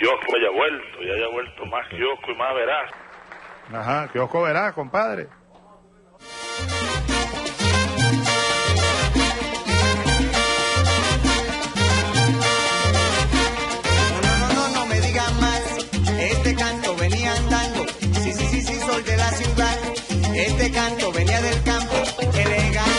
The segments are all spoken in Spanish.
kiosco haya vuelto, y haya vuelto más kiosco y más veraz. Ajá, kiosco veraz, compadre. No me digan más, este canto venía andando, sí, soy de la ciudad, este canto venía del campo, elegante.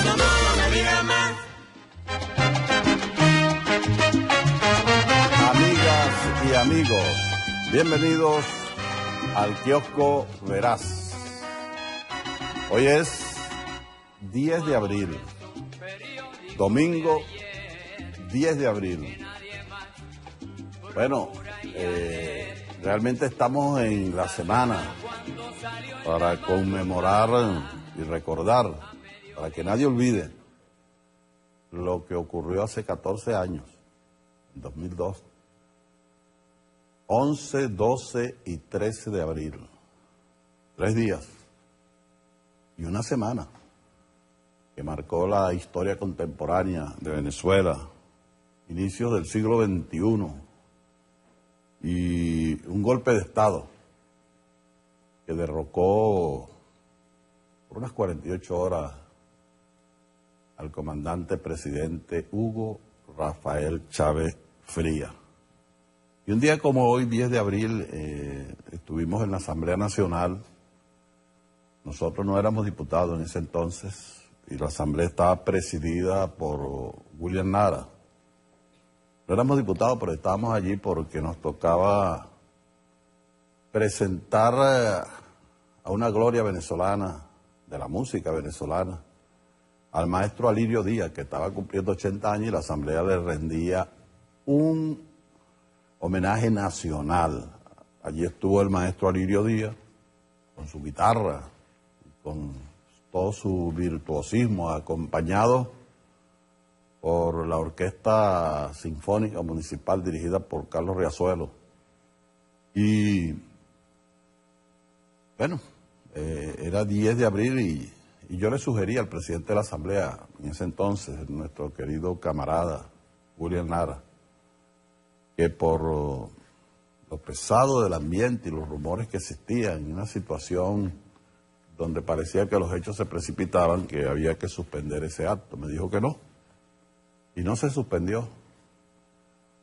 No me digan más. Amigas y amigos, bienvenidos al Kiosco Veraz. Hoy es 10 de abril, domingo 10 de abril. Bueno, realmente estamos en la semana para conmemorar y recordar, para que nadie olvide lo que ocurrió hace 14 años, en 2002. 11, 12 y 13 de abril. 3 días y una semana que marcó la historia contemporánea de Venezuela, inicios del siglo XXI, y un golpe de Estado que derrocó por unas 48 horas al comandante presidente Hugo Rafael Chávez Frías. Y un día como hoy, 10 de abril, estuvimos en la Asamblea Nacional. Nosotros no éramos diputados en ese entonces y la Asamblea estaba presidida por William Nara. No éramos diputados, pero estábamos allí porque nos tocaba presentar a una gloria venezolana, de la música venezolana, al maestro Alirio Díaz, que estaba cumpliendo 80 años y la Asamblea le rendía un homenaje nacional. Allí estuvo el maestro Alirio Díaz con su guitarra, con todo su virtuosismo, acompañado por la Orquesta Sinfónica Municipal dirigida por Carlos Riazuelo. Y bueno, era 10 de abril y yo le sugerí al presidente de la Asamblea, en ese entonces, nuestro querido camarada William Nara, que por lo pesado del ambiente y los rumores que existían, en una situación donde parecía que los hechos se precipitaban, que había que suspender ese acto. Me dijo que no, y no se suspendió.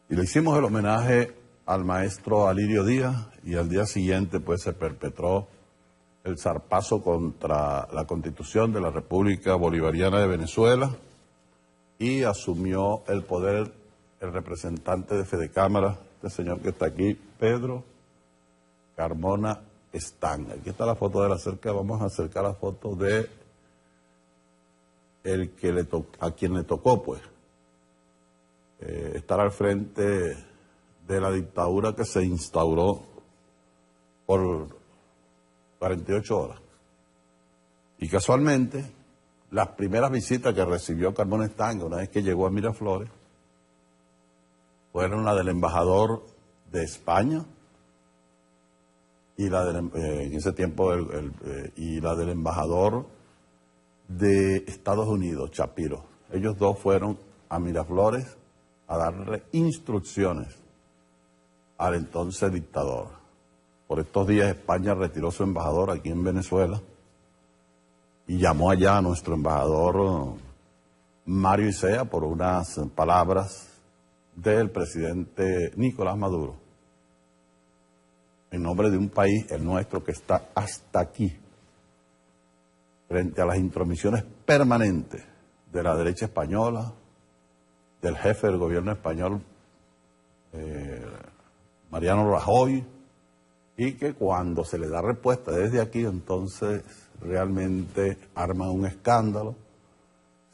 Y le hicimos el homenaje al maestro Alirio Díaz, y al día siguiente pues se perpetró el zarpazo contra la Constitución de la República Bolivariana de Venezuela, y asumió el poder el representante de Fedecámara, este señor que está aquí, Pedro Carmona Están. Aquí está la foto de la cerca. Vamos a acercar la foto de el que a quien le tocó, pues, estar al frente de la dictadura que se instauró por 48 horas. Y casualmente, las primeras visitas que recibió Carmona Están, una vez que llegó a Miraflores, fueron la del embajador de España y la del, en ese tiempo y la del embajador de Estados Unidos, Chapiro. Ellos dos fueron a Miraflores a darle instrucciones al entonces dictador. Por estos días España retiró su embajador aquí en Venezuela y llamó allá a nuestro embajador Mario Isea por unas palabras del presidente Nicolás Maduro, en nombre de un país, el nuestro, que está hasta aquí, frente a las intromisiones permanentes de la derecha española, del jefe del gobierno español, Mariano Rajoy, y que cuando se le da respuesta desde aquí, entonces realmente arman un escándalo,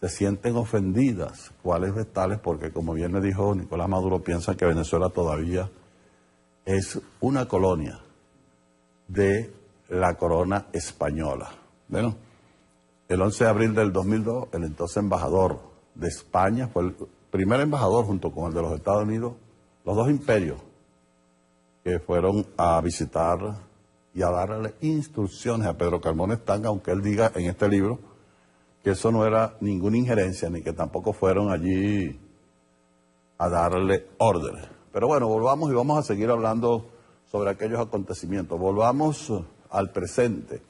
se sienten ofendidas, cuáles tales, porque como bien me dijo Nicolás Maduro, piensan que Venezuela todavía es una colonia de la corona española. Bueno, el 11 de abril del 2002, el entonces embajador de España fue el primer embajador, junto con el de los Estados Unidos, los dos imperios, que fueron a visitar y a darle instrucciones a Pedro Carmona Están, aunque él diga en este libro que eso no era ninguna injerencia, ni que tampoco fueron allí a darle órdenes. Pero bueno, volvamos y vamos a seguir hablando sobre aquellos acontecimientos. Volvamos al presente.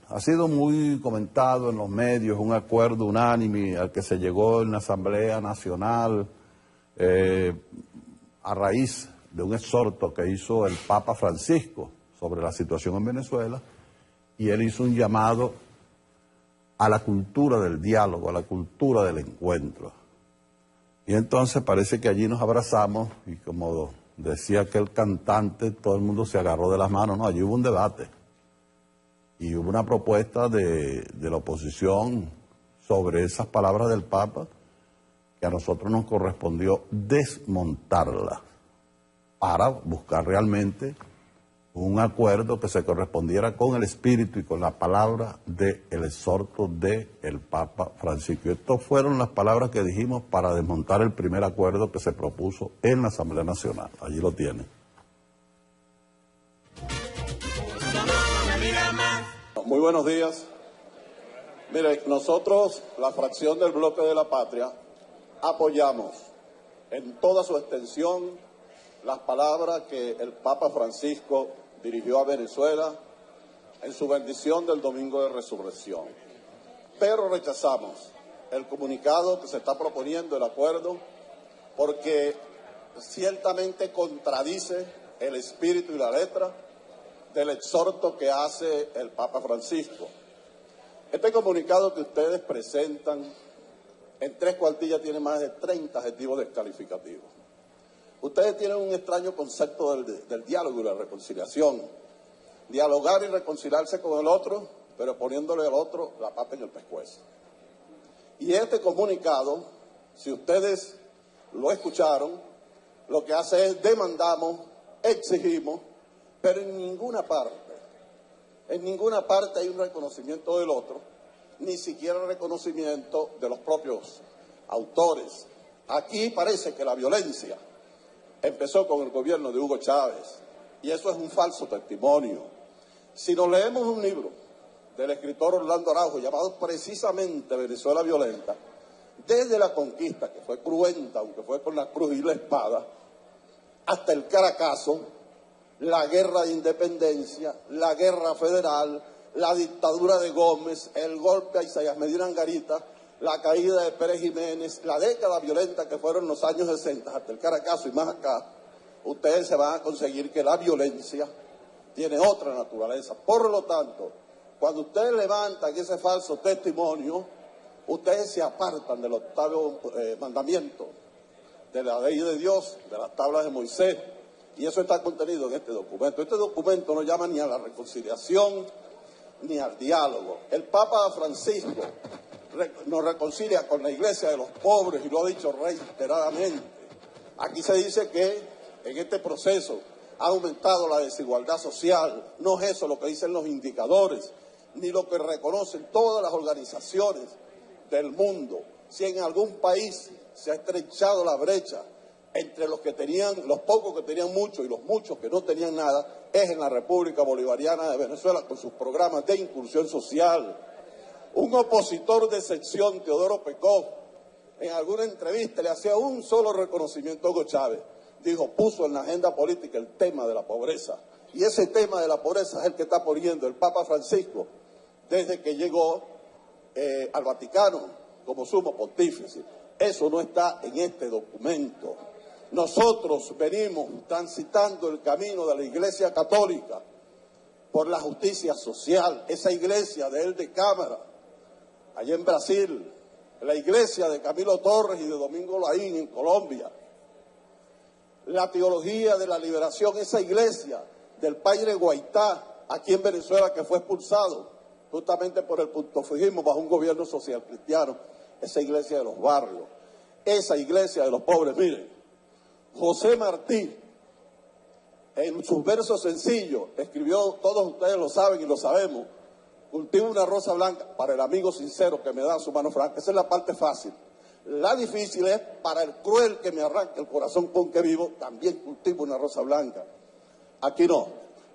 Ha sido muy comentado en los medios un acuerdo unánime al que se llegó en la Asamblea Nacional a raíz de un exhorto que hizo el Papa Francisco sobre la situación en Venezuela, y él hizo un llamado a la cultura del diálogo, a la cultura del encuentro. Y entonces parece que allí nos abrazamos y, como decía aquel cantante, todo el mundo se agarró de las manos. No, allí hubo un debate y hubo una propuesta de la oposición sobre esas palabras del Papa, que a nosotros nos correspondió desmontarlas para buscar realmente un acuerdo que se correspondiera con el espíritu y con la palabra del exhorto del Papa Francisco. Y estas fueron las palabras que dijimos para desmontar el primer acuerdo que se propuso en la Asamblea Nacional. Allí lo tienen. Muy buenos días. Mire, nosotros, la fracción del Bloque de la Patria, apoyamos en toda su extensión las palabras que el Papa Francisco dirigió a Venezuela en su bendición del Domingo de Resurrección. Pero rechazamos el comunicado que se está proponiendo, el acuerdo, porque ciertamente contradice el espíritu y la letra del exhorto que hace el Papa Francisco. Este comunicado que ustedes presentan en 3 cuartillas tiene más de 30 adjetivos descalificativos. Ustedes tienen un extraño concepto del diálogo y la reconciliación. Dialogar y reconciliarse con el otro, pero poniéndole al otro la pata en el pescuezo. Y este comunicado, si ustedes lo escucharon, lo que hace es demandamos, exigimos, pero en ninguna parte hay un reconocimiento del otro, ni siquiera reconocimiento de los propios autores. Aquí parece que la violencia empezó con el gobierno de Hugo Chávez, y eso es un falso testimonio. Si nos leemos un libro del escritor Orlando Araujo llamado precisamente Venezuela Violenta, desde la conquista, que fue cruenta, aunque fue con la cruz y la espada, hasta el Caracazo, la guerra de independencia, la guerra federal, la dictadura de Gómez, el golpe a Isaías Medina Angarita, la caída de Pérez Jiménez, la década violenta que fueron los años 60, hasta el Caracazo y más acá, ustedes se van a conseguir que la violencia tiene otra naturaleza. Por lo tanto, cuando ustedes levantan ese falso testimonio, ustedes se apartan del 8º mandamiento, de la ley de Dios, de las tablas de Moisés, y eso está contenido en este documento. Este documento no llama ni a la reconciliación ni al diálogo. El Papa Francisco nos reconcilia con la iglesia de los pobres y lo ha dicho reiteradamente. Aquí se dice que en este proceso ha aumentado la desigualdad social. No es eso lo que dicen los indicadores, ni lo que reconocen todas las organizaciones del mundo. Si en algún país se ha estrechado la brecha entre los pocos que tenían mucho y los muchos que no tenían nada, es en la República Bolivariana de Venezuela, con sus programas de inclusión social. Un opositor de sección, Teodoro Pekov, en alguna entrevista le hacía un solo reconocimiento a Hugo Chávez. Dijo, puso en la agenda política el tema de la pobreza. Y ese tema de la pobreza es el que está poniendo el Papa Francisco desde que llegó al Vaticano como sumo pontífice. Eso no está en este documento. Nosotros venimos transitando el camino de la Iglesia Católica por la justicia social, esa iglesia de él de Cámara, allá en Brasil, la iglesia de Camilo Torres y de Domingo Laín en Colombia, la teología de la liberación, esa iglesia del padre Guaitá, aquí en Venezuela, que fue expulsado justamente por el puntofijismo bajo un gobierno social cristiano, esa iglesia de los barrios, esa iglesia de los pobres. Miren, José Martí, en sus versos sencillos, escribió, todos ustedes lo saben y lo sabemos, cultivo una rosa blanca para el amigo sincero que me da su mano franca. Esa es la parte fácil. La difícil es para el cruel que me arranca el corazón con que vivo, también cultivo una rosa blanca. Aquí no.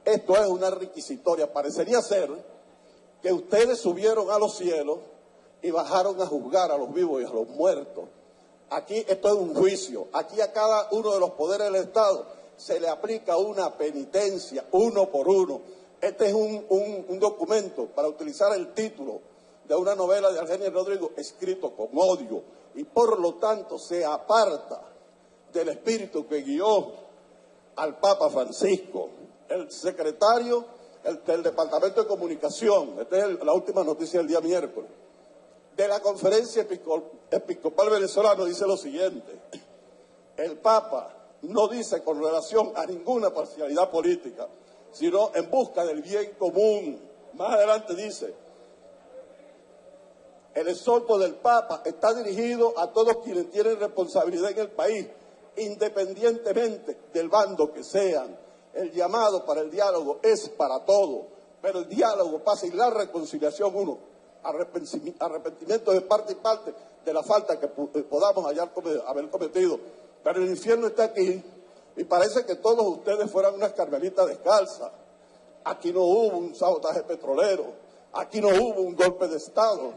Esto es una requisitoria. Parecería ser que ustedes subieron a los cielos y bajaron a juzgar a los vivos y a los muertos. Aquí esto es un juicio. Aquí a cada uno de los poderes del Estado se le aplica una penitencia, uno por uno. Este es un documento, para utilizar el título de una novela de Argenis Rodrigo, escrito con odio, y por lo tanto se aparta del espíritu que guió al Papa Francisco. El secretario del Departamento de Comunicación, esta es la última noticia del día miércoles, de la Conferencia Episcopal Venezolana, dice lo siguiente: el Papa no dice con relación a ninguna parcialidad política, sino en busca del bien común. Más adelante dice: el exhorto del Papa está dirigido a todos quienes tienen responsabilidad en el país, independientemente del bando que sean. El llamado para el diálogo es para todos, pero el diálogo pasa y la reconciliación uno, arrepentimiento de parte y parte de la falta que podamos haber cometido. Pero el infierno está aquí y parece que todos ustedes fueran unas carmelitas descalzas. Aquí no hubo un sabotaje petrolero, aquí no hubo un golpe de Estado,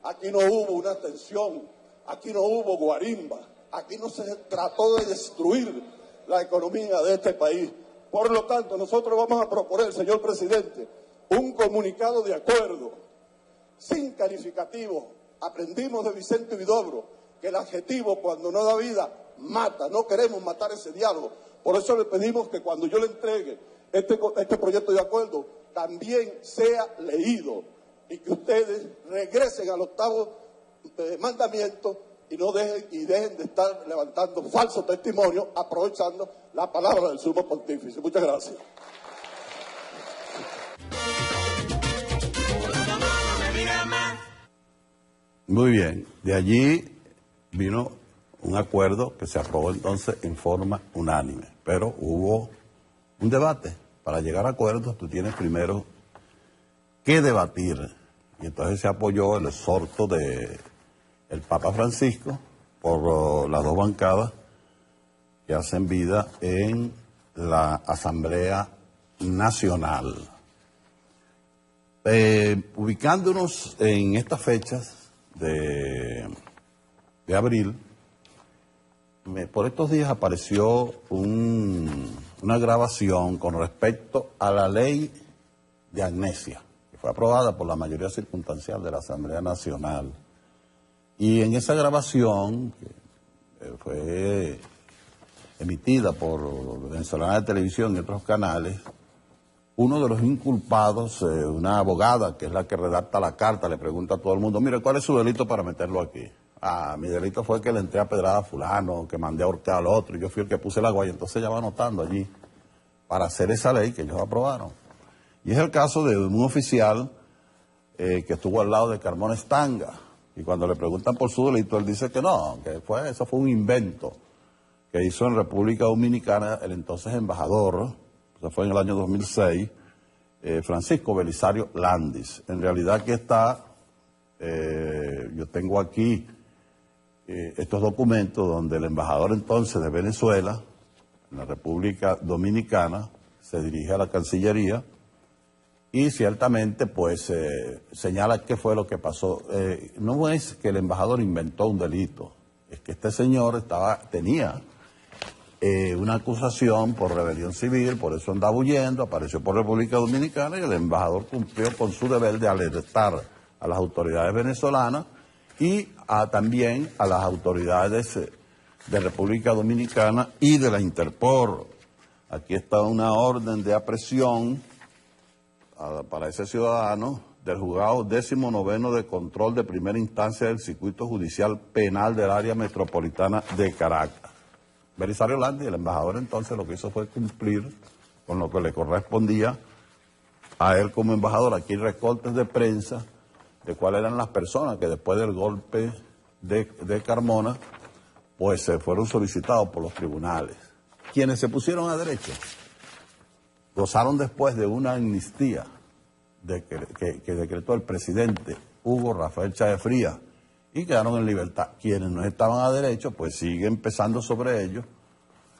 aquí no hubo una tensión, aquí no hubo guarimba, aquí no se trató de destruir la economía de este país. Por lo tanto, nosotros vamos a proponer, señor presidente, un comunicado de acuerdo, sin calificativo. Aprendimos de Vicente Huidobro que el adjetivo, cuando no da vida, mata. No queremos matar ese diálogo. Por eso le pedimos que cuando yo le entregue este proyecto de acuerdo, también sea leído y que ustedes regresen al octavo mandamiento y dejen de estar levantando falsos testimonios aprovechando la palabra del sumo pontífice. Muchas gracias. Muy bien, de allí vino un acuerdo que se aprobó entonces en forma unánime, pero hubo un debate. Para llegar a acuerdos tú tienes primero que debatir, y entonces se apoyó el exhorto del Papa Francisco por las dos bancadas que hacen vida en la Asamblea Nacional. Ubicándonos en estas fechas de abril, por estos días apareció una grabación con respecto a la ley de amnesia, que fue aprobada por la mayoría circunstancial de la Asamblea Nacional. Y en esa grabación, que fue emitida por Venezolana de Televisión y otros canales, uno de los inculpados, una abogada que es la que redacta la carta, le pregunta a todo el mundo: mire, ¿cuál es su delito para meterlo aquí? Ah, mi delito fue que le entré a pedrada a fulano, que mandé a ahorcar al otro, y yo fui el que puse la guaya. Entonces ella va anotando allí para hacer esa ley que ellos aprobaron. Y es el caso de un oficial que estuvo al lado de Carmona Estanga, y cuando le preguntan por su delito, él dice que no, que eso fue un invento que hizo en República Dominicana el entonces embajador, eso fue en el año 2006, Francisco Belisario Landis. En realidad aquí está, yo tengo aquí estos documentos donde el embajador entonces de Venezuela, en la República Dominicana, se dirige a la Cancillería y ciertamente pues señala qué fue lo que pasó. No es que el embajador inventó un delito, es que este señor tenía una acusación por rebelión civil, por eso andaba huyendo, apareció por República Dominicana y el embajador cumplió con su deber de alertar a las autoridades venezolanas y también a las autoridades de República Dominicana y de la Interpol. Aquí está una orden de aprehensión para ese ciudadano del juzgado 19º de control de primera instancia del circuito judicial penal del área metropolitana de Caracas. Belisario Landis, el embajador entonces, lo que hizo fue cumplir con lo que le correspondía a él como embajador. Aquí hay recortes de prensa de cuáles eran las personas que después del golpe de Carmona, pues se fueron solicitados por los tribunales. Quienes se pusieron a derecho gozaron después de una amnistía que decretó el presidente Hugo Rafael Chávez Frías y quedaron en libertad. Quienes no estaban a derecho, pues sigue empezando sobre ellos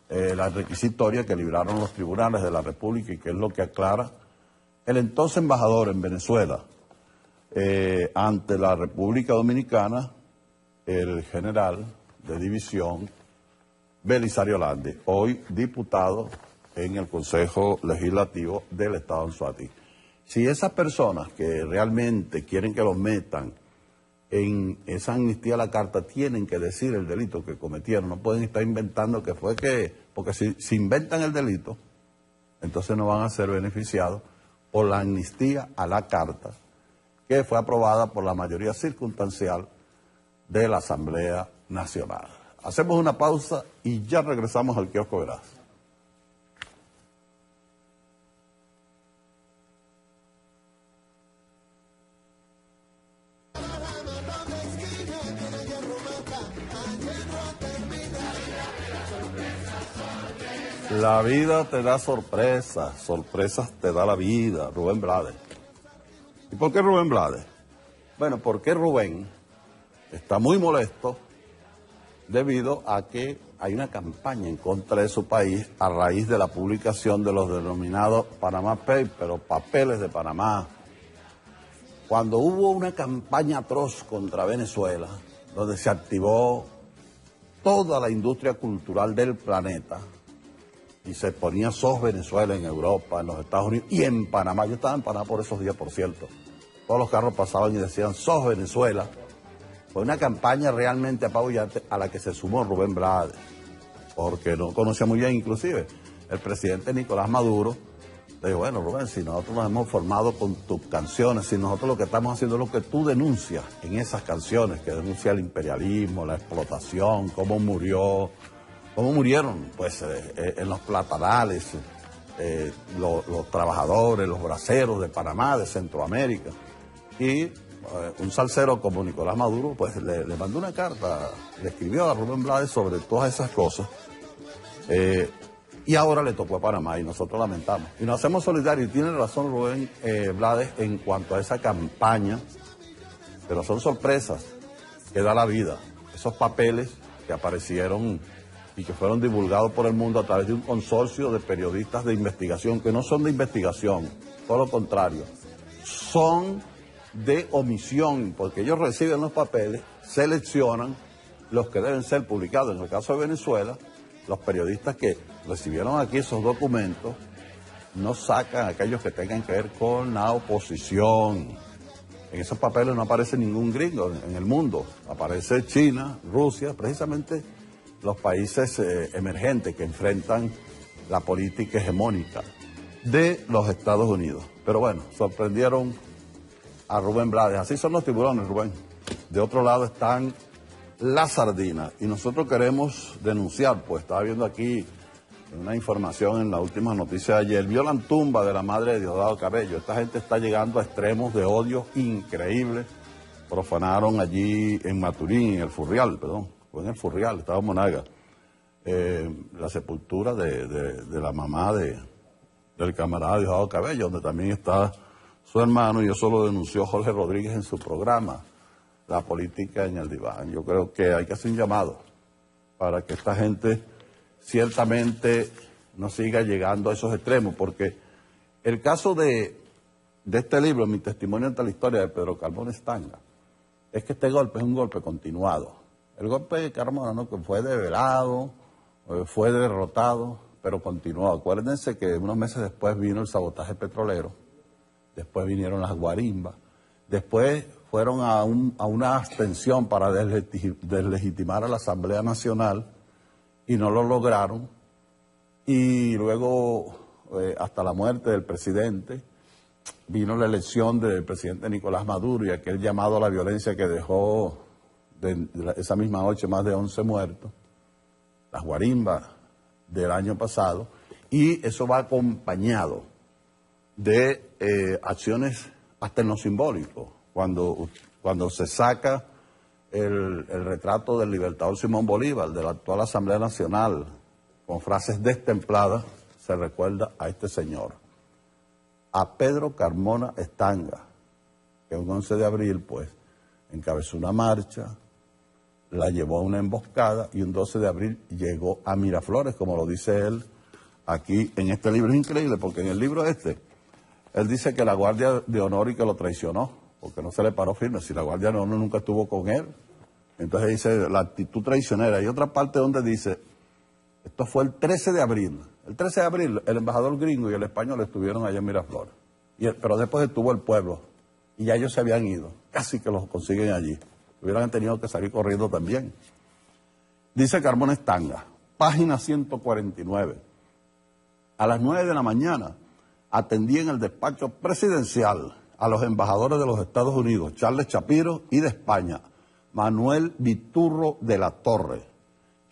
la requisitoria que libraron los tribunales de la República y que es lo que aclara el entonces embajador en Venezuela, ante la República Dominicana el general de división Belisario Landi, hoy diputado en el Consejo Legislativo del Estado Anzoátegui. Si esas personas que realmente quieren que los metan en esa amnistía a la carta tienen que decir el delito que cometieron, no pueden estar inventando que fue que, porque si inventan el delito, entonces no van a ser beneficiados por la amnistía a la carta que fue aprobada por la mayoría circunstancial de la Asamblea Nacional. Hacemos una pausa y ya regresamos al Kiosco Veraz. La vida te da sorpresas, sorpresas te da la vida, Rubén Blades. ¿Y por qué Rubén Blades? Bueno, porque Rubén está muy molesto debido a que hay una campaña en contra de su país a raíz de la publicación de los denominados Panama Papers, o papeles de Panamá. Cuando hubo una campaña atroz contra Venezuela, donde se activó toda la industria cultural del planeta, y se ponía SOS Venezuela en Europa, en los Estados Unidos y en Panamá. Yo estaba en Panamá por esos días, por cierto. Todos los carros pasaban y decían SOS Venezuela. Fue una campaña realmente apabullante a la que se sumó Rubén Blades, porque no conocía muy bien, inclusive, el presidente Nicolás Maduro. Le dijo, bueno, Rubén, si nosotros nos hemos formado con tus canciones, si nosotros lo que estamos haciendo es lo que tú denuncias en esas canciones, que denuncia el imperialismo, la explotación, cómo murieron, pues, en los platanales, los trabajadores, los braceros de Panamá, de Centroamérica. Y un salsero como Nicolás Maduro, pues, le mandó una carta, le escribió a Rubén Blades sobre todas esas cosas. Y ahora le tocó a Panamá y nosotros lamentamos. Y nos hacemos solidarios. Y tiene razón Rubén Blades en cuanto a esa campaña, pero son sorpresas que da la vida. Esos papeles que aparecieron y que fueron divulgados por el mundo a través de un consorcio de periodistas de investigación, que no son de investigación, todo lo contrario, son de omisión, porque ellos reciben los papeles, seleccionan los que deben ser publicados. En el caso de Venezuela, los periodistas que recibieron aquí esos documentos no sacan aquellos que tengan que ver con la oposición. En esos papeles no aparece ningún gringo en el mundo, aparece China, Rusia, precisamente los países emergentes que enfrentan la política hegemónica de los Estados Unidos. Pero bueno, sorprendieron a Rubén Blades. Así son los tiburones, Rubén. De otro lado están las sardinas. Y nosotros queremos denunciar, pues estaba viendo aquí una información en la última noticia de ayer. Violan tumba de la madre de Diosdado Cabello. Esta gente está llegando a extremos de odio increíbles. Profanaron allí en Maturín, en el Furrial, fue en el Furrial, estaba en Monaga, la sepultura de la mamá del camarada Diosdado Cabello, donde también está su hermano, y eso lo denunció Jorge Rodríguez en su programa, La Política en el Diván. Yo creo que hay que hacer un llamado para que esta gente ciertamente no siga llegando a esos extremos, porque el caso de este libro, Mi testimonio ante la historia de Pedro Carmona Estanga, es que este golpe es un golpe continuado. El golpe de Carmona, ¿no?, que fue develado, fue derrotado, pero continuó. Acuérdense que unos meses después vino el sabotaje petrolero, después vinieron las guarimbas, después fueron a una abstención para deslegitimar a la Asamblea Nacional y no lo lograron. Y luego, hasta la muerte del presidente, vino la elección del presidente Nicolás Maduro y aquel llamado a la violencia que dejó esa misma noche más de 11 muertos, las guarimbas del año pasado, y eso va acompañado de acciones hasta en lo simbólico. Cuando se saca el retrato del libertador Simón Bolívar, de la actual Asamblea Nacional, con frases destempladas, se recuerda a este señor, a Pedro Carmona Estanga, que un 11 de abril, pues, encabezó una marcha, la llevó a una emboscada y un 12 de abril llegó a Miraflores, como lo dice él aquí en este libro. Es increíble porque en el libro él dice que la Guardia de Honor y que lo traicionó, porque no se le paró firme, si la Guardia de Honor nunca estuvo con él. Entonces dice la actitud traicionera. Y otra parte donde dice, esto fue el 13 de abril. El 13 de abril el embajador gringo y el español estuvieron allá en Miraflores. Pero después estuvo el pueblo. Y ya ellos se habían ido. Casi que los consiguen allí. Hubieran tenido que salir corriendo también. Dice Carmona Estanga, página 149. A las 9 de la mañana atendí en el despacho presidencial a los embajadores de los Estados Unidos, Charles Shapiro, y de España, Manuel Viturro de la Torre,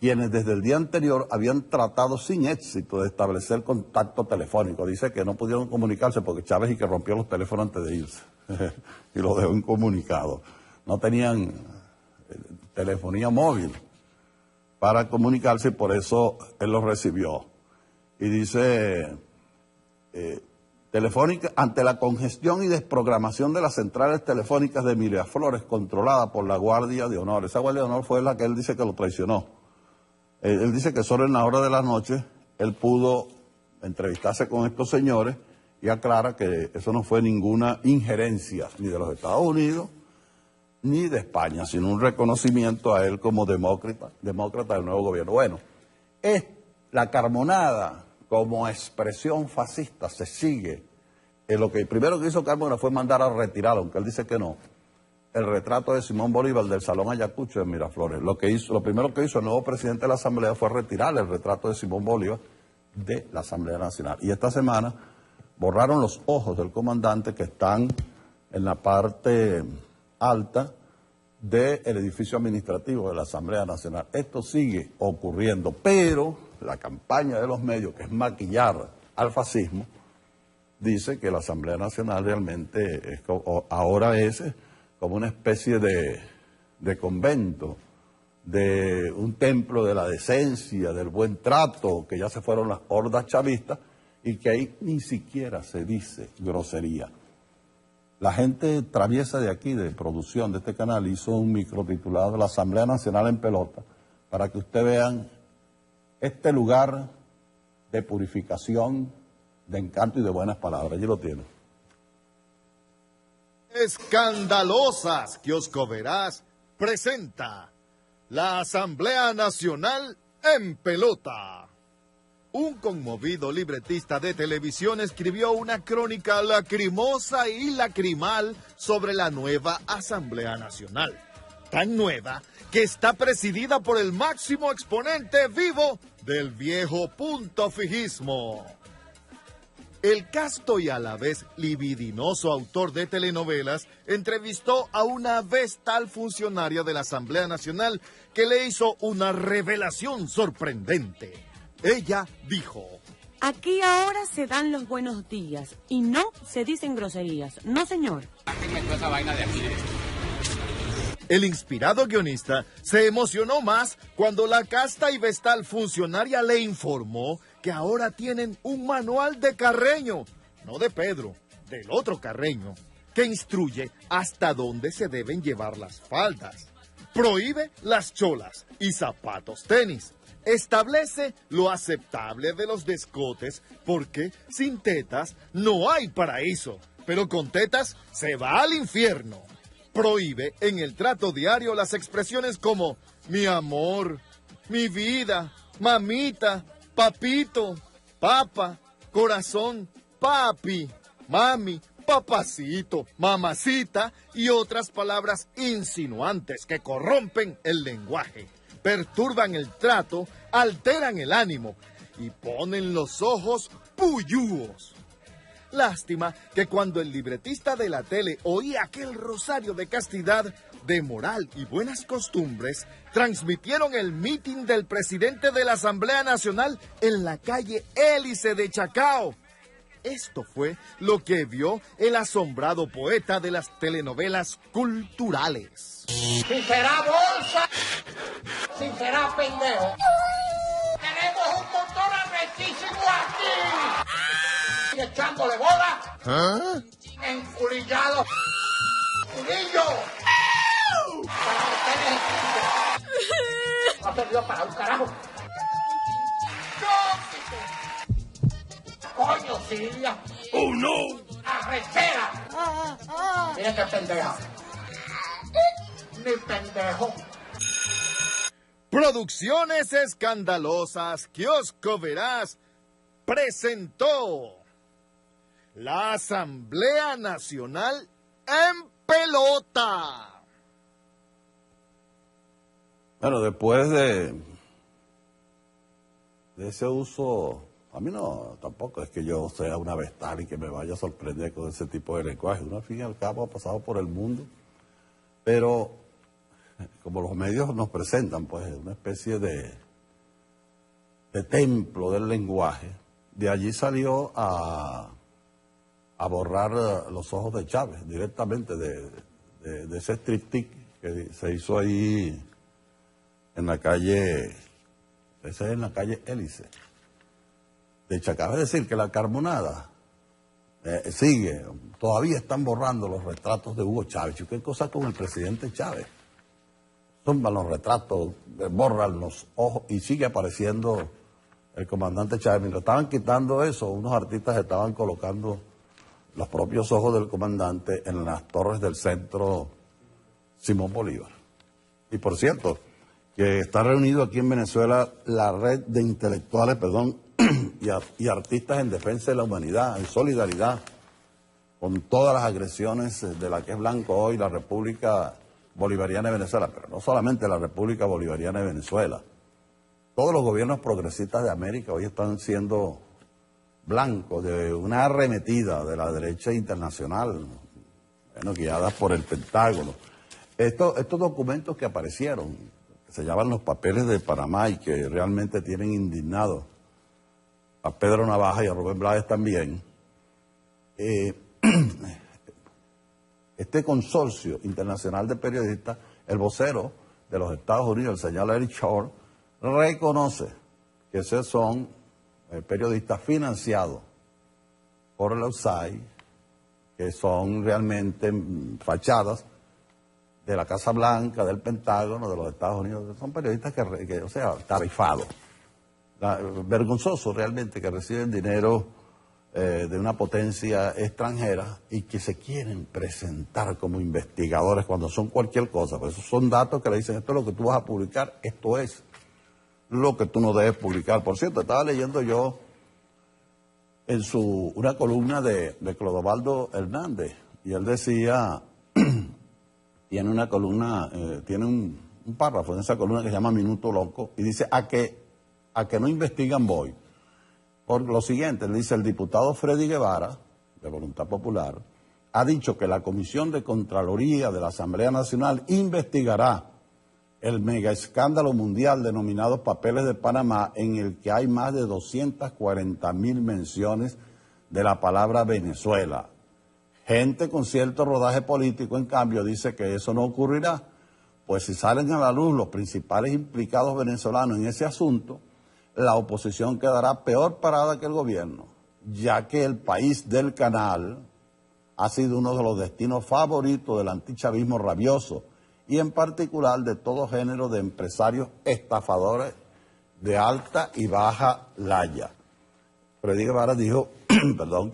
quienes desde el día anterior habían tratado sin éxito de establecer contacto telefónico. Dice que no pudieron comunicarse porque Chávez y que rompió los teléfonos antes de irse y los dejó incomunicados. No tenían telefonía móvil para comunicarse y por eso él los recibió. Y dice, Telefónica, ante la congestión y desprogramación de las centrales telefónicas de Miraflores, controlada por la Guardia de Honor. Esa Guardia de Honor fue la que él dice que lo traicionó. Él dice que solo en la hora de la noche él pudo entrevistarse con estos señores y aclara que eso no fue ninguna injerencia ni de los Estados Unidos ni de España, sino un reconocimiento a él como demócrata del nuevo gobierno. Bueno, es la Carmonada como expresión fascista se sigue. Lo que primero que hizo Carmona fue mandar a retirar, aunque él dice que no, el retrato de Simón Bolívar del Salón Ayacucho de Miraflores. Lo primero que hizo el nuevo presidente de la Asamblea fue retirar el retrato de Simón Bolívar de la Asamblea Nacional. Y esta semana borraron los ojos del comandante que están en la parte alta del edificio administrativo de la Asamblea Nacional. Esto sigue ocurriendo, pero la campaña de los medios, que es maquillar al fascismo, dice que la Asamblea Nacional realmente ahora es como una especie de convento, de un templo de la decencia, del buen trato, que ya se fueron las hordas chavistas y que ahí ni siquiera se dice grosería. La gente traviesa de aquí, de producción de este canal, hizo un micro titulado La Asamblea Nacional en Pelota, para que ustedes vean este lugar de purificación, de encanto y de buenas palabras. Allí lo tienen. Escandalosas Kiosco Verás presenta la Asamblea Nacional en Pelota. Un conmovido libretista de televisión escribió una crónica lacrimosa y lacrimal sobre la nueva Asamblea Nacional. Tan nueva que está presidida por el máximo exponente vivo del viejo punto fijismo. El casto y a la vez libidinoso autor de telenovelas entrevistó a una vestal funcionaria de la Asamblea Nacional que le hizo una revelación sorprendente. Ella dijo: aquí ahora se dan los buenos días y no se dicen groserías. No, señor. El inspirado guionista se emocionó más cuando la casta y vestal funcionaria le informó que ahora tienen un manual de Carreño, no de Pedro, del otro Carreño, que instruye hasta dónde se deben llevar las faldas. Prohíbe las cholas y zapatos tenis. Establece lo aceptable de los descotes porque sin tetas no hay paraíso, pero con tetas se va al infierno. Prohíbe en el trato diario las expresiones como mi amor, mi vida, mamita, papito, papa, corazón, papi, mami, papacito, mamacita y otras palabras insinuantes que corrompen el lenguaje, perturban el trato, alteran el ánimo y ponen los ojos puyúos. Lástima que cuando el libretista de la tele oía aquel rosario de castidad, de moral y buenas costumbres, transmitieron el mitin del presidente de la Asamblea Nacional en la calle Hélice de Chacao. Esto fue lo que vio el asombrado poeta de las telenovelas culturales. Si será bolsa, si será pendejo. Tenemos un montón arrechísimo aquí. Y echándole bola. Enculillado. Culillo. Para ustedes. No servió para un carajo. ¡No! ¡Coño, Silvia! ¡Oh, no! ¡Ajá! arrechera. Mira qué pendejo. Mi pendejo. Producciones Escandalosas, Kiosco Veraz, presentó la Asamblea Nacional en pelota. Bueno, después de ese uso, a mí no, tampoco es que yo sea una bestia y que me vaya a sorprender con ese tipo de lenguaje. Uno al fin y al cabo ha pasado por el mundo, pero como los medios nos presentan, pues una especie de templo del lenguaje, de allí salió a borrar los ojos de Chávez directamente de ese striptease que se hizo ahí en la calle, ese es en la calle Hélice. De hecho, acaba de decir que la Carbonada sigue, todavía están borrando los retratos de Hugo Chávez. ¿Qué cosa con el presidente Chávez? Tumban los retratos, borran los ojos y sigue apareciendo el comandante Chávez. Mientras estaban quitando eso, unos artistas estaban colocando los propios ojos del comandante en las torres del centro Simón Bolívar. Y por cierto, que está reunido aquí en Venezuela la red de intelectuales, y artistas en defensa de la humanidad, en solidaridad con todas las agresiones de la que es blanco hoy la República Bolivariana de Venezuela, pero no solamente la República Bolivariana de Venezuela. Todos los gobiernos progresistas de América hoy están siendo blancos de una arremetida de la derecha internacional, guiadas por el Pentágono. Estos documentos que aparecieron, que se llaman los papeles de Panamá y que realmente tienen indignados a Pedro Navaja y a Rubén Blades también, este consorcio internacional de periodistas, el vocero de los Estados Unidos, el señor Eric Shore, reconoce que esos son periodistas financiados por el USAID, que son realmente fachadas de la Casa Blanca, del Pentágono, de los Estados Unidos. Son periodistas que o sea, tarifados. Vergonzoso realmente que reciben dinero de una potencia extranjera y que se quieren presentar como investigadores cuando son cualquier cosa. Pues esos son datos que le dicen, esto es lo que tú vas a publicar, esto es lo que tú no debes publicar. Por cierto, estaba leyendo yo en una columna de Clodovaldo Hernández, y él decía, tiene una columna, tiene un párrafo en esa columna que se llama Minuto Loco, y dice, a que no investigan voy. Por lo siguiente, él dice, el diputado Freddy Guevara, de Voluntad Popular, ha dicho que la Comisión de Contraloría de la Asamblea Nacional investigará el mega escándalo mundial denominado Papeles de Panamá, en el que hay más de 240,000 menciones de la palabra Venezuela. Gente con cierto rodaje político, en cambio, dice que eso no ocurrirá, pues si salen a la luz los principales implicados venezolanos en ese asunto, la oposición quedará peor parada que el gobierno, ya que el país del canal ha sido uno de los destinos favoritos del antichavismo rabioso y en particular de todo género de empresarios estafadores de alta y baja laya. Freddy Guevara dijo,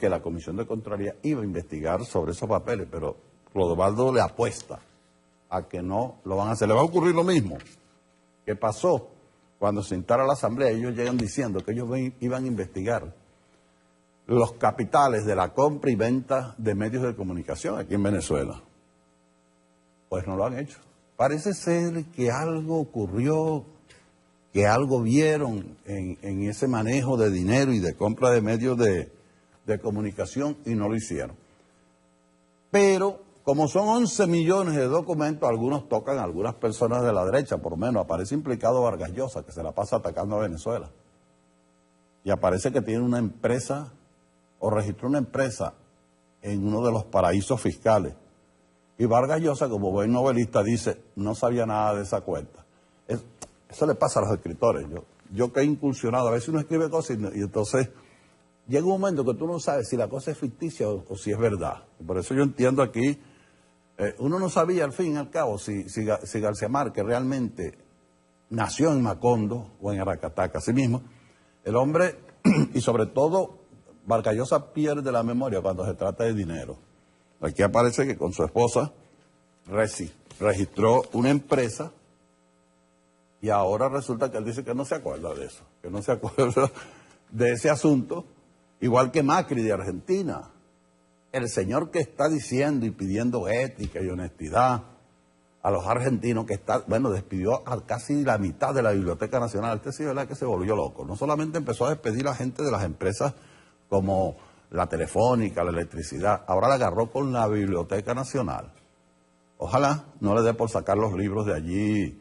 que la Comisión de Contraloría iba a investigar sobre esos papeles, pero Clodovaldo le apuesta a que no lo van a hacer. Le va a ocurrir lo mismo que pasó cuando se instala la Asamblea. Ellos llegan diciendo que ellos iban a investigar los capitales de la compra y venta de medios de comunicación aquí en Venezuela. Pues no lo han hecho. Parece ser que algo ocurrió, que algo vieron en ese manejo de dinero y de compra de medios de comunicación y no lo hicieron. Pero como son 11 millones de documentos, algunos tocan a algunas personas de la derecha, por lo menos. Aparece implicado Vargas Llosa, que se la pasa atacando a Venezuela. Y aparece que tiene una empresa, o registró una empresa en uno de los paraísos fiscales. Y Vargas Llosa, como buen novelista, dice, no sabía nada de esa cuenta. Eso le pasa a los escritores. Yo que he incursionado, a veces uno escribe cosas y entonces llega un momento que tú no sabes si la cosa es ficticia o si es verdad. Por eso yo entiendo aquí, uno no sabía al fin y al cabo si García Márquez realmente nació en Macondo o en Aracataca. Así mismo, el hombre, y sobre todo Vargas Llosa pierde la memoria cuando se trata de dinero. Aquí aparece que con su esposa registró una empresa y ahora resulta que él dice que no se acuerda de eso, que no se acuerda de ese asunto, igual que Macri de Argentina. El señor que está diciendo y pidiendo ética y honestidad a los argentinos, que está, bueno, despidió a casi la mitad de la Biblioteca Nacional. Este sí es verdad que se volvió loco. No solamente empezó a despedir a gente de las empresas como la telefónica, la electricidad, ahora la agarró con la Biblioteca Nacional. Ojalá no le dé por sacar los libros de allí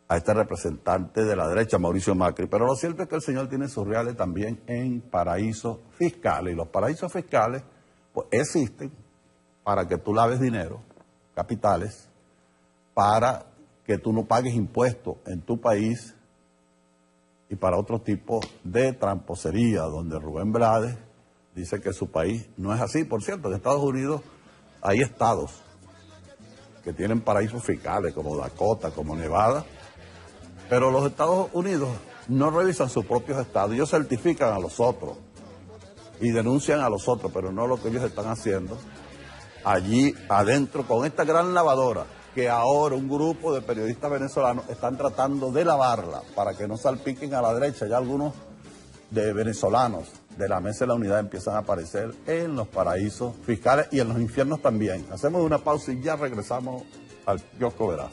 a este representante de la derecha, Mauricio Macri. Pero lo cierto es que el señor tiene sus reales también en paraísos fiscales. Y los paraísos fiscales pues, existen para que tú laves dinero, capitales, para que tú no pagues impuestos en tu país y para otro tipo de tramposería, donde Rubén Blades dice que su país no es así. Por cierto, en Estados Unidos hay estados que tienen paraísos fiscales, como Dakota, como Nevada, pero los Estados Unidos no revisan sus propios estados, ellos certifican a los otros y denuncian a los otros, pero no lo que ellos están haciendo allí adentro con esta gran lavadora que ahora un grupo de periodistas venezolanos están tratando de lavarla para que no salpiquen a la derecha. Ya algunos de venezolanos de la Mesa de la Unidad empiezan a aparecer en los paraísos fiscales y en los infiernos también. Hacemos una pausa y ya regresamos al Kiosco Veraz.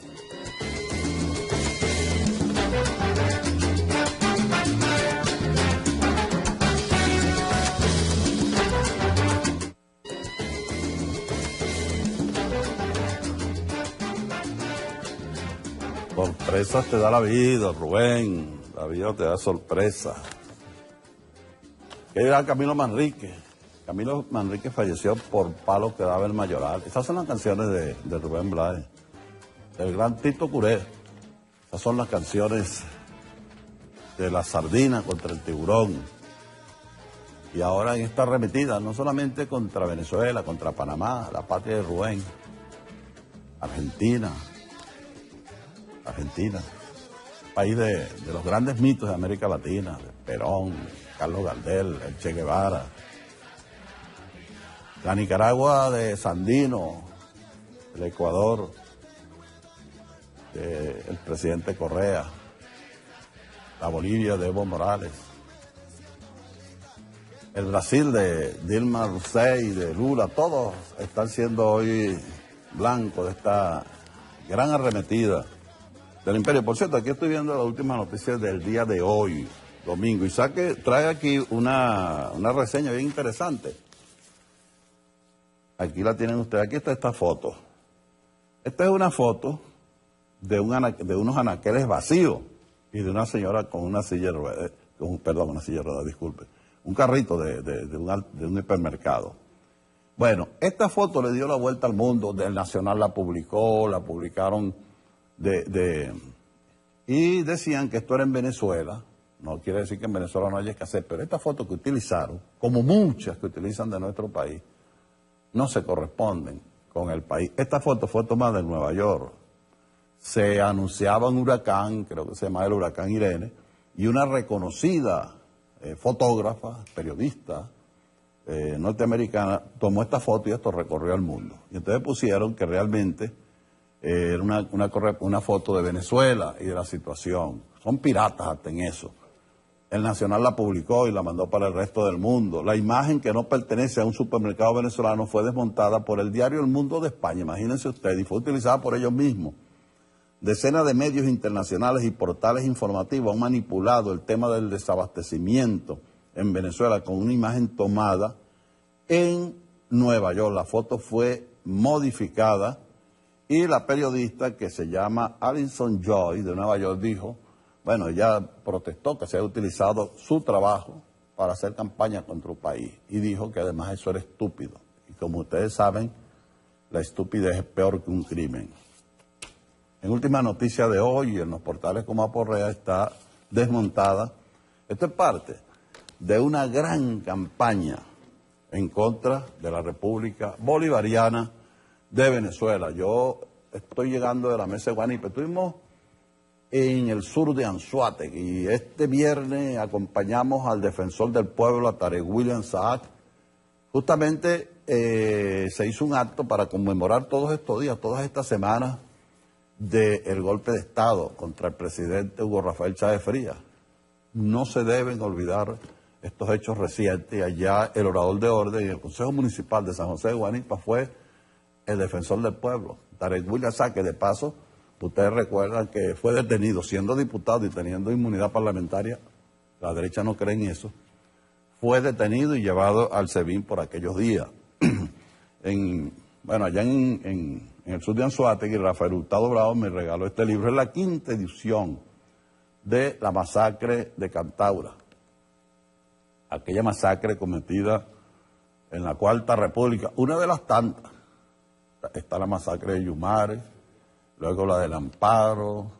Sorpresas te da la vida, Rubén. La vida te da sorpresas. ¿Qué dirá Camilo Manrique? Camilo Manrique falleció por palos que daba el Mayoral. Esas son las canciones de Rubén Blades, del gran Tito Curé. Esas son las canciones de la sardina contra el tiburón. Y ahora en esta arremetida, no solamente contra Venezuela, contra Panamá, la patria de Rubén, Argentina, país de los grandes mitos de América Latina, de Perón, Carlos Gardel, el Che Guevara, la Nicaragua de Sandino, el Ecuador, el presidente Correa, la Bolivia de Evo Morales, el Brasil de Dilma Rousseff y de Lula, todos están siendo hoy blancos de esta gran arremetida del imperio. Por cierto, aquí estoy viendo las últimas noticias del día de hoy, domingo, y trae aquí una reseña bien interesante. Aquí la tienen ustedes, aquí está esta foto. Esta es una foto de unos anaqueles vacíos y de una señora con una silla de ruedas, disculpe, un carrito de un hipermercado. Bueno, esta foto le dio la vuelta al mundo, del Nacional la publicaron y decían que esto era en Venezuela. No quiere decir que en Venezuela no haya escasez, pero esta foto que utilizaron, como muchas que utilizan de nuestro país, no se corresponden con el país. Esta foto fue tomada en Nueva York. Se anunciaba un huracán, creo que se llama el huracán Irene, y una reconocida fotógrafa, periodista norteamericana, tomó esta foto y esto recorrió el mundo. Y entonces pusieron que realmente era una foto de Venezuela y de la situación. Son piratas hasta en eso. El Nacional la publicó y la mandó para el resto del mundo. La imagen, que no pertenece a un supermercado venezolano, fue desmontada por el diario El Mundo de España, imagínense ustedes, y fue utilizada por ellos mismos. Decenas de medios internacionales y portales informativos han manipulado el tema del desabastecimiento en Venezuela con una imagen tomada en Nueva York. La foto fue modificada y la periodista, que se llama Alison Joy de Nueva York, dijo, bueno, ella protestó que se haya utilizado su trabajo para hacer campaña contra un país y dijo que además eso era estúpido. Y como ustedes saben, la estupidez es peor que un crimen. En última noticia de hoy, en los portales como Aporrea, está desmontada. Esto es parte de una gran campaña en contra de la República Bolivariana de Venezuela. Yo estoy llegando de la mesa de Guanipe. Estuvimos en el sur de Anzoátegui. Este viernes acompañamos al defensor del pueblo, a Tarek William Saad. Justamente se hizo un acto para conmemorar todos estos días, todas estas semanas del golpe de Estado contra el presidente Hugo Rafael Chávez Frías. No se deben olvidar estos hechos recientes. Allá el orador de orden y el Consejo Municipal de San José de Guanipa fue el defensor del pueblo, Tarek William Saad, que de paso, ustedes recuerdan que fue detenido siendo diputado y teniendo inmunidad parlamentaria. La derecha no cree en eso. Fue detenido y llevado al SEBIN por aquellos días. Allá en el sur de Anzoátegui, Rafael Hurtado Bravo me regaló este libro. Es la 5ª edición de la masacre de Cantaura. Aquella masacre cometida en la Cuarta República, una de las tantas. Está la masacre de Yumares, luego la del Amparo,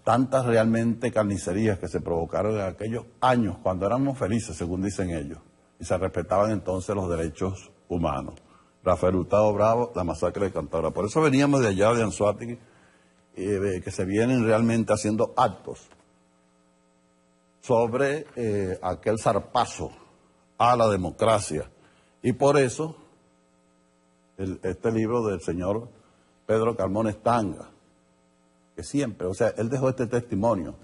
tantas realmente carnicerías que se provocaron en aquellos años cuando éramos felices, según dicen ellos, y se respetaban entonces los derechos humanos. Rafael Hurtado Bravo, la masacre de Cantaura. Por eso veníamos de allá de Anzoátegui, que se vienen realmente haciendo actos sobre aquel zarpazo a la democracia. Y por eso este libro del señor Pedro Carmona Estanga, que siempre, él dejó este testimonio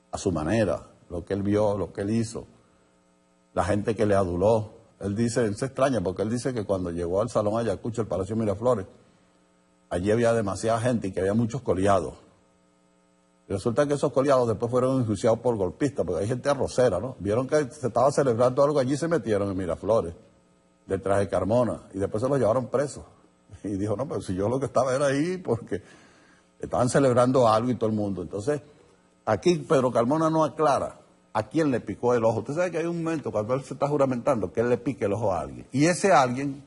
a su manera, lo que él vio, lo que él hizo, la gente que le aduló. Él se extraña porque él dice que cuando llegó al Salón Ayacucho, el Palacio Miraflores, allí había demasiada gente y que había muchos coleados. Y resulta que esos coleados después fueron enjuiciados por golpistas, porque hay gente arrocera, ¿no? Vieron que se estaba celebrando algo allí y se metieron en Miraflores, detrás de Carmona, y después se los llevaron presos. Y dijo, no, pero si yo lo que estaba era ahí porque estaban celebrando algo y todo el mundo. Entonces, aquí Pedro Carmona no aclara a quién le picó el ojo. Usted sabe que hay un momento cuando él se está juramentando que él le pique el ojo a alguien. Y ese alguien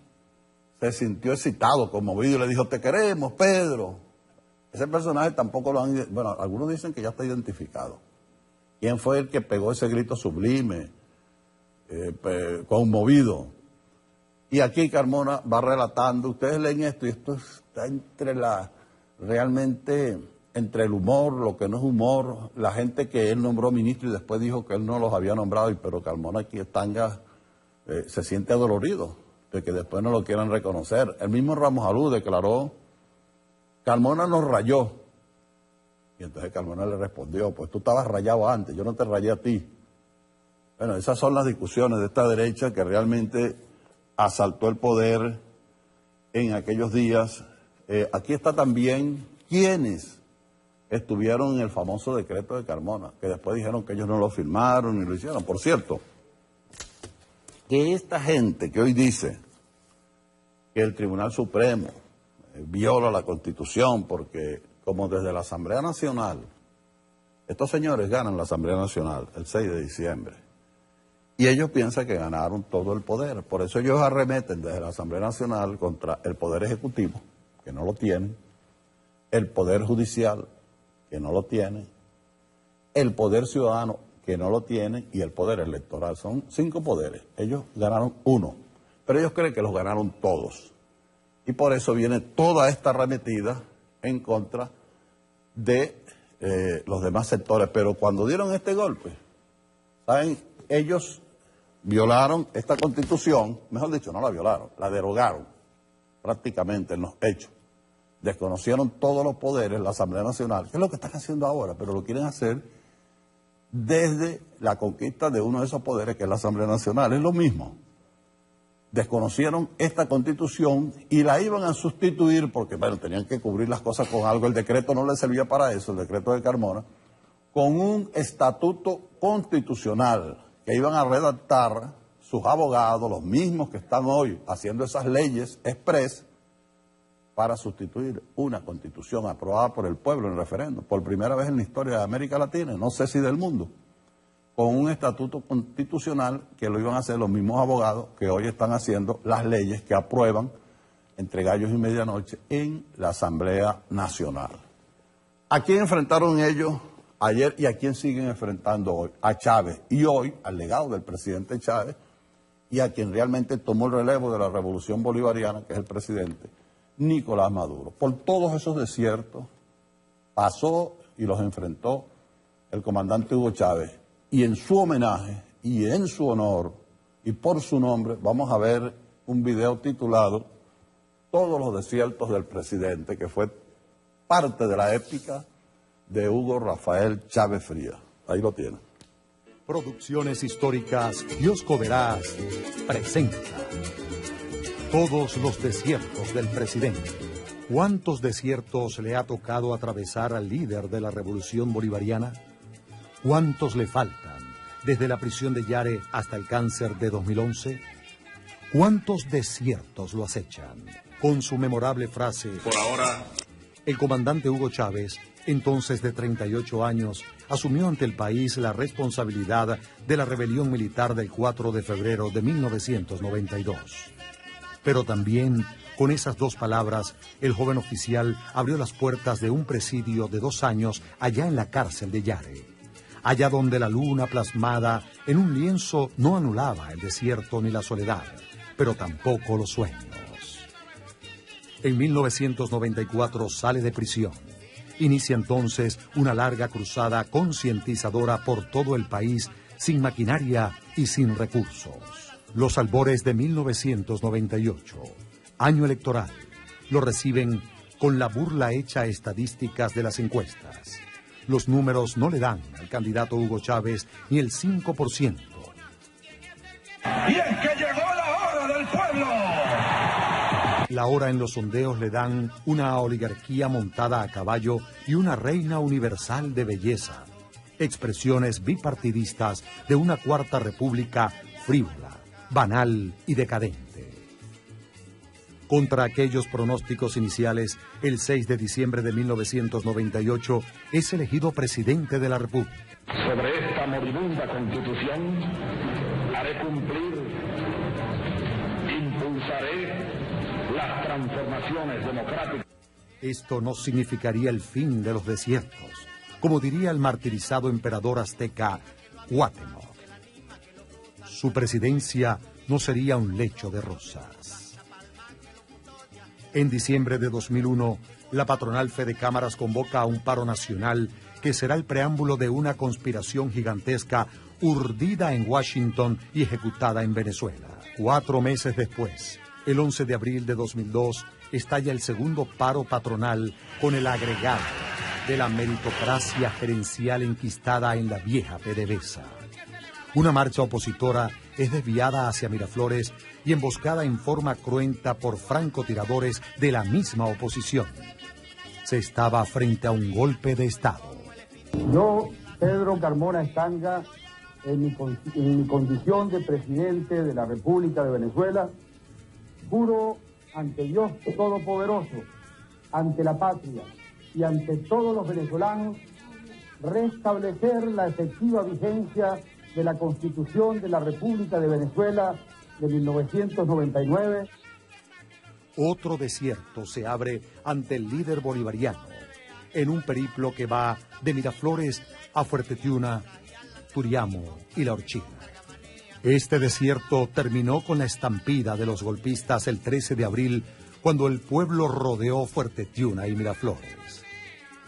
se sintió excitado, conmovido, y le dijo, te queremos, Pedro. Ese personaje tampoco lo han... Bueno, algunos dicen que ya está identificado. ¿Quién fue el que pegó ese grito sublime, conmovido? Y aquí Carmona va relatando, ustedes leen esto, y esto está realmente entre el humor, lo que no es humor, la gente que él nombró ministro y después dijo que él no los había nombrado, pero Carmona aquí Estanga se siente adolorido de que después no lo quieran reconocer. El mismo Ramos Alú declaró, Carmona nos rayó. Y entonces Carmona le respondió, pues tú estabas rayado antes, yo no te rayé a ti. Bueno, esas son las discusiones de esta derecha que realmente asaltó el poder en aquellos días. Aquí está también quienes estuvieron en el famoso decreto de Carmona, que después dijeron que ellos no lo firmaron ni lo hicieron. Por cierto, que esta gente que hoy dice que el Tribunal Supremo viola la Constitución porque, como desde la Asamblea Nacional, estos señores ganan la Asamblea Nacional el 6 de diciembre, y ellos piensan que ganaron todo el poder. Por eso ellos arremeten desde la Asamblea Nacional contra el Poder Ejecutivo, que no lo tienen, el Poder Judicial, que no lo tiene, el Poder Ciudadano, que no lo tiene, y el Poder Electoral. Son 5 poderes. Ellos ganaron 1, pero ellos creen que los ganaron todos. Y por eso viene toda esta arremetida en contra de los demás sectores. Pero cuando dieron este golpe, ¿saben? Ellos violaron esta Constitución, mejor dicho, no la violaron, la derogaron prácticamente en los hechos. Desconocieron todos los poderes, la Asamblea Nacional, que es lo que están haciendo ahora, pero lo quieren hacer desde la conquista de uno de esos poderes, que es la Asamblea Nacional. Es lo mismo. Desconocieron esta Constitución y la iban a sustituir porque, bueno, tenían que cubrir las cosas con algo. El decreto no les servía para eso, el decreto de Carmona, con un estatuto constitucional que iban a redactar sus abogados, los mismos que están hoy haciendo esas leyes express, para sustituir una Constitución aprobada por el pueblo en referéndum, por primera vez en la historia de América Latina, no sé si del mundo, con un estatuto constitucional que lo iban a hacer los mismos abogados que hoy están haciendo las leyes que aprueban entre gallos y medianoche en la Asamblea Nacional. ¿A quién enfrentaron ellos ayer y a quién siguen enfrentando hoy? A Chávez, y hoy al legado del presidente Chávez, y a quien realmente tomó el relevo de la revolución bolivariana, que es el presidente Nicolás Maduro. Por todos esos desiertos pasó y los enfrentó el comandante Hugo Chávez. Y en su homenaje y en su honor y por su nombre vamos a ver un video titulado Todos los desiertos del presidente, que fue parte de la épica de Hugo Rafael Chávez Frías. Ahí lo tienen. Producciones históricas Kiosco Veraz presenta Todos los desiertos del presidente. ¿Cuántos desiertos le ha tocado atravesar al líder de la revolución bolivariana? ¿Cuántos le faltan desde la prisión de Yare hasta el cáncer de 2011? ¿Cuántos desiertos lo acechan? Con su memorable frase, Por ahora, el comandante Hugo Chávez, entonces de 38 años, asumió ante el país la responsabilidad de la rebelión militar del 4 de febrero de 1992. Pero también, con esas dos palabras, el joven oficial abrió las puertas de un presidio de 2 años allá en la cárcel de Yare, allá donde la luna plasmada en un lienzo no anulaba el desierto ni la soledad, pero tampoco los sueños. En 1994 sale de prisión. Inicia entonces una larga cruzada concientizadora por todo el país, sin maquinaria y sin recursos. Los albores de 1998, año electoral, lo reciben con la burla hecha a estadísticas de las encuestas. Los números no le dan al candidato Hugo Chávez ni el 5%. Y es que llegó la hora del pueblo. La hora en los sondeos le dan una oligarquía montada a caballo y una reina universal de belleza. Expresiones bipartidistas de una cuarta república frívola, banal y decadente. Contra aquellos pronósticos iniciales, el 6 de diciembre de 1998 es elegido presidente de la República. Sobre esta moribunda Constitución haré cumplir, impulsaré las transformaciones democráticas. Esto no significaría el fin de los desiertos, como diría el martirizado emperador azteca Cuauhtémoc. Su presidencia no sería un lecho de rosas. En diciembre de 2001, la patronal Fede Cámaras convoca a un paro nacional que será el preámbulo de una conspiración gigantesca urdida en Washington y ejecutada en Venezuela. 4 meses después, el 11 de abril de 2002, estalla el segundo paro patronal con el agregado de la meritocracia gerencial enquistada en la vieja PDVSA. Una marcha opositora es desviada hacia Miraflores y emboscada en forma cruenta por francotiradores de la misma oposición. Se estaba frente a un golpe de Estado. Yo, Pedro Carmona Estanga, en mi condición de presidente de la República de Venezuela, juro ante Dios Todopoderoso, ante la patria y ante todos los venezolanos, restablecer la efectiva vigencia de la Constitución de la República de Venezuela de 1999. Otro desierto se abre ante el líder bolivariano en un periplo que va de Miraflores a Fuerte Tiuna, Turiamo y La Orchina. Este desierto terminó con la estampida de los golpistas el 13 de abril, cuando el pueblo rodeó Fuerte Tiuna y Miraflores.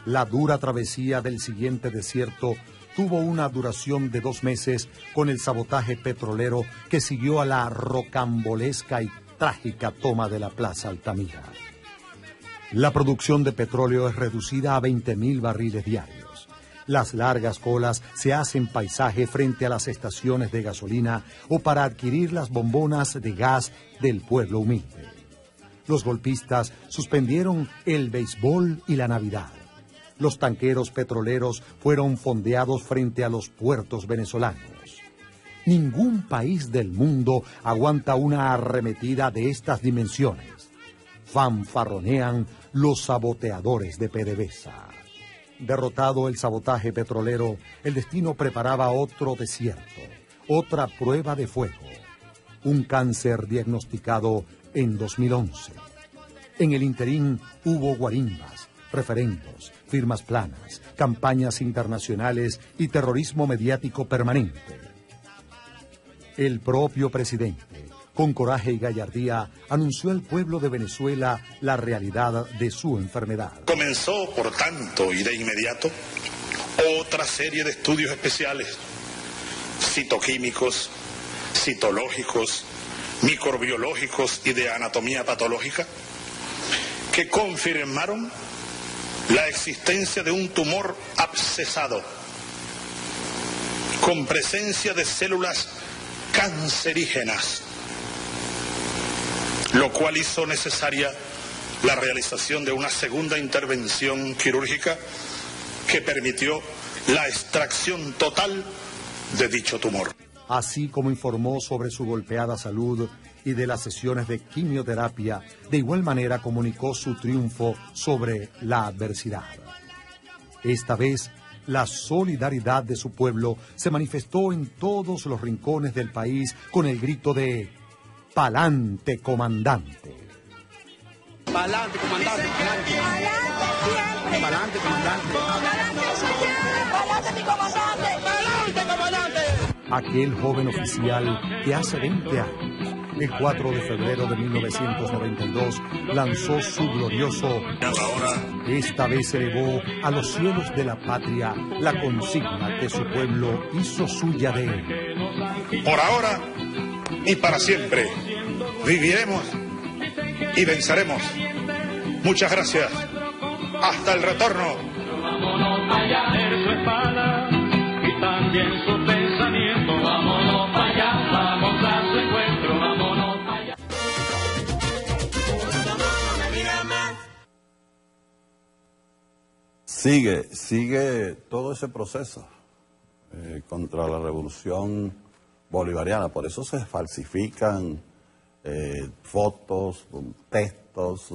La dura travesía del siguiente desierto tuvo una duración de 2 meses con el sabotaje petrolero que siguió a la rocambolesca y trágica toma de la Plaza Altamira. La producción de petróleo es reducida a 20.000 barriles diarios. Las largas colas se hacen paisaje frente a las estaciones de gasolina o para adquirir las bombonas de gas del pueblo humilde. Los golpistas suspendieron el béisbol y la Navidad. Los tanqueros petroleros fueron fondeados frente a los puertos venezolanos. Ningún país del mundo aguanta una arremetida de estas dimensiones. Fanfarronean los saboteadores de PDVSA. Derrotado el sabotaje petrolero, el destino preparaba otro desierto, otra prueba de fuego. Un cáncer diagnosticado en 2011. En el interín hubo guarimbas, referendos, firmas planas, campañas internacionales y terrorismo mediático permanente. El propio presidente, con coraje y gallardía, anunció al pueblo de Venezuela la realidad de su enfermedad. Comenzó, por tanto, y de inmediato, otra serie de estudios especiales, citoquímicos, citológicos, microbiológicos y de anatomía patológica, que confirmaron la existencia de un tumor abscesado, con presencia de células cancerígenas, lo cual hizo necesaria la realización de una segunda intervención quirúrgica que permitió la extracción total de dicho tumor. Así como informó sobre su golpeada salud y de las sesiones de quimioterapia, de igual manera comunicó su triunfo sobre la adversidad. Esta vez, la solidaridad de su pueblo se manifestó en todos los rincones del país con el grito de ¡Pa'lante, comandante! ¡Pa'lante, comandante! ¡Pa'lante! ¡Pa'lante, comandante! ¡Pa'lante, mi comandante! ¡Pa'lante, comandante! Aquel joven oficial que hace 20 años, el 4 de febrero de 1992, lanzó su glorioso Esta vez elevó a los cielos de la patria la consigna que su pueblo hizo suya de él. Por ahora y para siempre viviremos y venceremos. Muchas gracias. Hasta el retorno. Vámonos para allá, en su espalda y también su pensamiento. Vámonos para allá, vamos a su encuentro. Vámonos para allá. Sigue todo ese proceso contra la revolución bolivariana. Por eso se falsifican fotos, textos,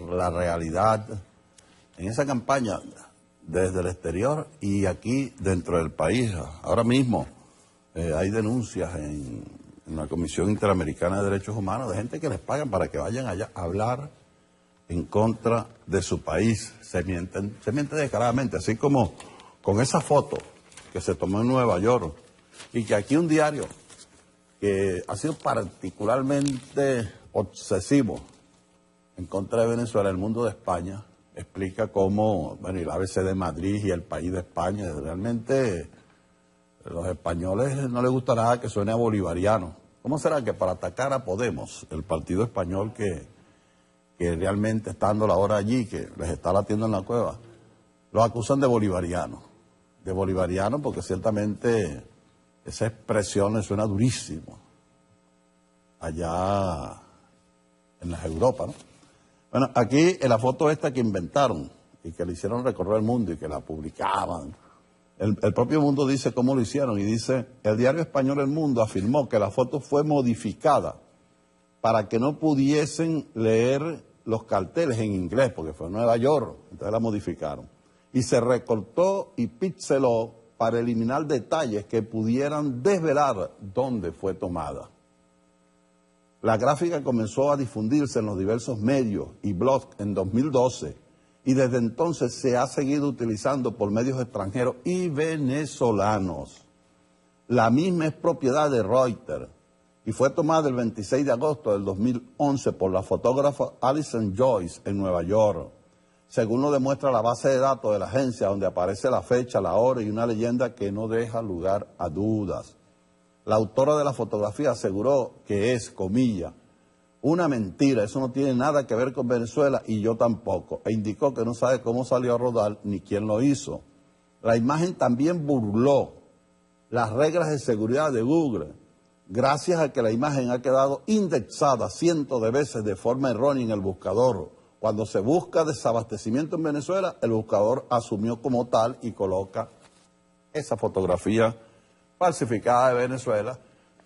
la realidad. En esa campaña, desde el exterior y aquí dentro del país, ahora mismo hay denuncias en la Comisión Interamericana de Derechos Humanos de gente que les pagan para que vayan allá a hablar en contra de su país. Se miente descaradamente, así como con esa foto que se tomó en Nueva York y que aquí un diario que ha sido particularmente obsesivo en contra de Venezuela, El Mundo de España, explica cómo, bueno, y el ABC de Madrid y El País de España, realmente a los españoles no les gusta nada que suene a bolivariano. ¿Cómo será que para atacar a Podemos, el partido español que realmente está dando la hora allí, que les está latiendo en la cueva, los acusan de bolivariano? De bolivariano porque ciertamente esa expresión les suena durísimo allá en las Europas, ¿no? Bueno, aquí en la foto esta que inventaron y que le hicieron recorrer el mundo y que la publicaban, el propio Mundo dice cómo lo hicieron y dice, el diario español El Mundo afirmó que la foto fue modificada para que no pudiesen leer los carteles en inglés, porque fue en Nueva York, entonces la modificaron. Y se recortó y pixeló para eliminar detalles que pudieran desvelar dónde fue tomada. La gráfica comenzó a difundirse en los diversos medios y blogs en 2012 y desde entonces se ha seguido utilizando por medios extranjeros y venezolanos. La misma es propiedad de Reuters y fue tomada el 26 de agosto del 2011 por la fotógrafa Alison Joyce en Nueva York, según lo demuestra la base de datos de la agencia, donde aparece la fecha, la hora y una leyenda que no deja lugar a dudas. La autora de la fotografía aseguró que es, comilla, una mentira, eso no tiene nada que ver con Venezuela y yo tampoco, e indicó que no sabe cómo salió a rodar ni quién lo hizo. La imagen también burló las reglas de seguridad de Google, gracias a que la imagen ha quedado indexada cientos de veces de forma errónea en el buscador. Cuando se busca desabastecimiento en Venezuela, el buscador asumió como tal y coloca esa fotografía falsificada de Venezuela,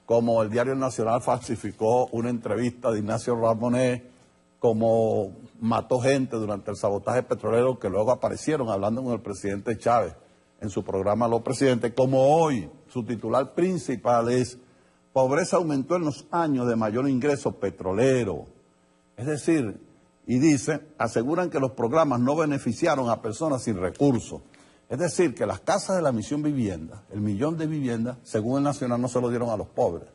como el Diario Nacional falsificó una entrevista de Ignacio Ramonet, como mató gente durante el sabotaje petrolero que luego aparecieron hablando con el presidente Chávez en su programa Los Presidentes, como hoy su titular principal es pobreza aumentó en los años de mayor ingreso petrolero. Es decir, y dice, aseguran que los programas no beneficiaron a personas sin recursos. Es decir, que las casas de la Misión Vivienda, el 1.000.000 de viviendas, según el Nacional, no se lo dieron a los pobres,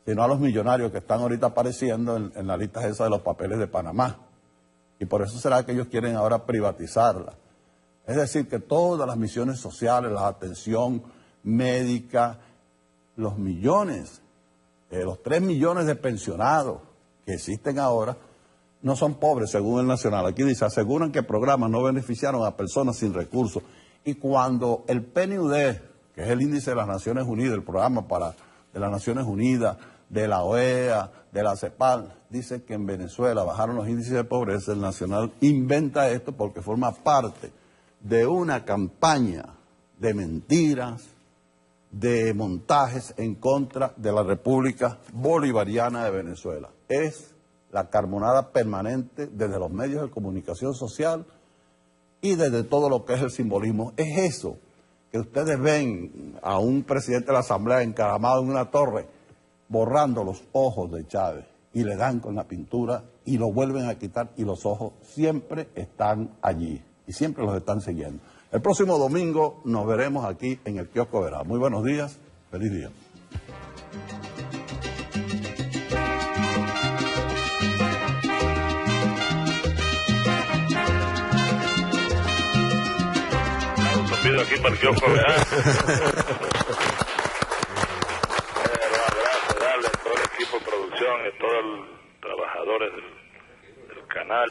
sino a los millonarios que están ahorita apareciendo en la lista esa de los papeles de Panamá. Y por eso será que ellos quieren ahora privatizarla. Es decir, que todas las misiones sociales, la atención médica, los millones, los 3 millones de pensionados que existen ahora, no son pobres según el Nacional. Aquí dice, aseguran que programas no beneficiaron a personas sin recursos. Y cuando el PNUD, que es el índice de las Naciones Unidas, el programa de las Naciones Unidas, de la OEA, de la CEPAL, dice que en Venezuela bajaron los índices de pobreza, el Nacional inventa esto porque forma parte de una campaña de mentiras, de montajes en contra de la República Bolivariana de Venezuela. Es la carmonada permanente desde los medios de comunicación social y desde todo lo que es el simbolismo. Es eso que ustedes ven a un presidente de la Asamblea encaramado en una torre, borrando los ojos de Chávez, y le dan con la pintura y lo vuelven a quitar, y los ojos siempre están allí y siempre los están siguiendo. El próximo domingo nos veremos aquí en el Kiosco Verá. Muy buenos días, feliz día. Pido aquí para el Kiosco Verá. Darle a todo el equipo de producción y a todos los trabajadores del canal.